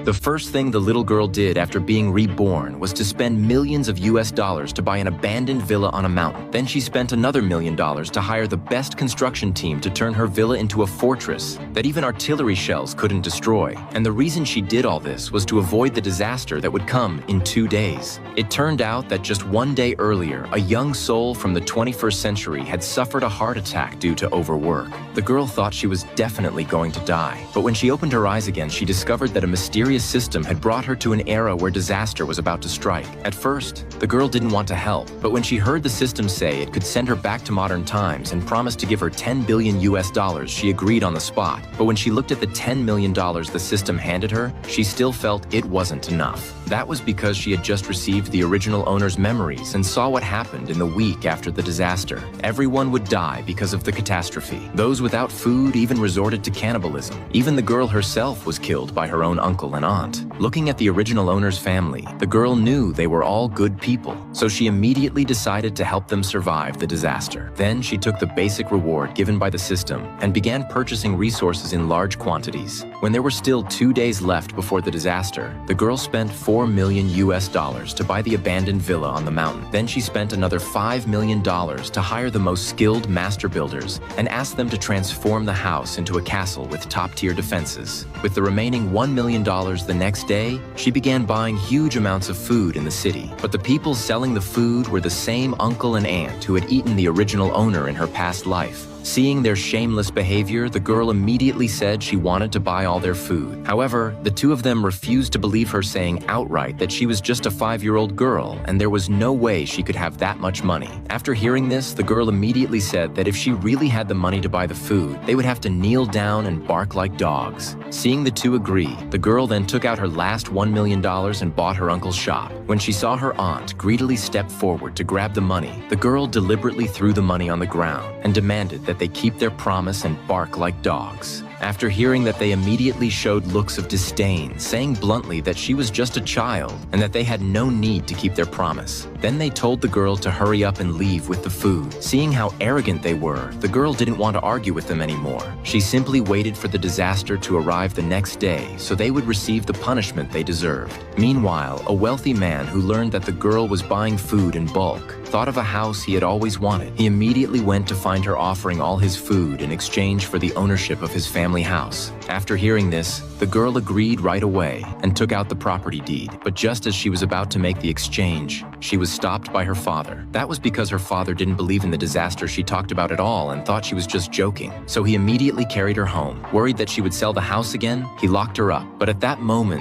The first thing the little girl did after being reborn was to spend millions of US dollars to buy an abandoned villa on a mountain. Then she spent another $1 million to hire the best construction team to turn her villa into a fortress that even artillery shells couldn't destroy. And the reason she did all this was to avoid the disaster that would come in 2 days. It turned out that just 1 day earlier, a young soul from the 21st century had suffered a heart attack due to overwork. The girl thought she was definitely going to die, but when she opened her eyes again, she discovered that a mysterious system had brought her to an era where disaster was about to strike. At first, the girl didn't want to help, but when she heard the system say it could send her back to modern times and promised to give her 10 billion US dollars, she agreed on the spot. But when she looked at the $10 million the system handed her, she still felt it wasn't enough. That was because she had just received the original owner's memories and saw what happened in the week after the disaster. Everyone would die because of the catastrophe. Those without food even resorted to cannibalism. Even the girl herself was killed by her own uncle and aunt. Looking at the original owner's family, the girl knew they were all good people, so she immediately decided to help them survive the disaster. Then she took the basic reward given by the system and began purchasing resources in large quantities. When there were still 2 days left before the disaster, the girl spent $4 million US dollars to buy the abandoned villa on the mountain. Then she spent another $5 million to hire the most skilled master builders and asked them to transform the house into a castle with top-tier defenses. With the remaining $1 million the next day, she began buying huge amounts of food in the city. But the people selling the food were the same uncle and aunt who had eaten the original owner in her past life. Seeing their shameless behavior, the girl immediately said she wanted to buy all their food. However, the two of them refused to believe her, saying outright that she was just a 5-year-old girl and there was no way she could have that much money. After hearing this, the girl immediately said that if she really had the money to buy the food, they would have to kneel down and bark like dogs. Seeing the two agree, the girl then took out her last $1 million and bought her uncle's shop. When she saw her aunt greedily step forward to grab the money, the girl deliberately threw the money on the ground and demanded that they keep their promise and bark like dogs. After hearing that, they immediately showed looks of disdain, saying bluntly that she was just a child and that they had no need to keep their promise. Then they told the girl to hurry up and leave with the food. Seeing how arrogant they were, the girl didn't want to argue with them anymore. She simply waited for the disaster to arrive the next day so they would receive the punishment they deserved. Meanwhile, a wealthy man who learned that the girl was buying food in bulk thought of a house he had always wanted. He immediately went to find her, offering all his food in exchange for the ownership of his family house. After hearing this, the girl agreed right away and took out the property deed. But just as she was about to make the exchange, she was stopped by her father. That was because her father didn't believe in the disaster she talked about at all and thought she was just joking. So he immediately carried her home. Worried that she would sell the house again, he locked her up. But at that moment,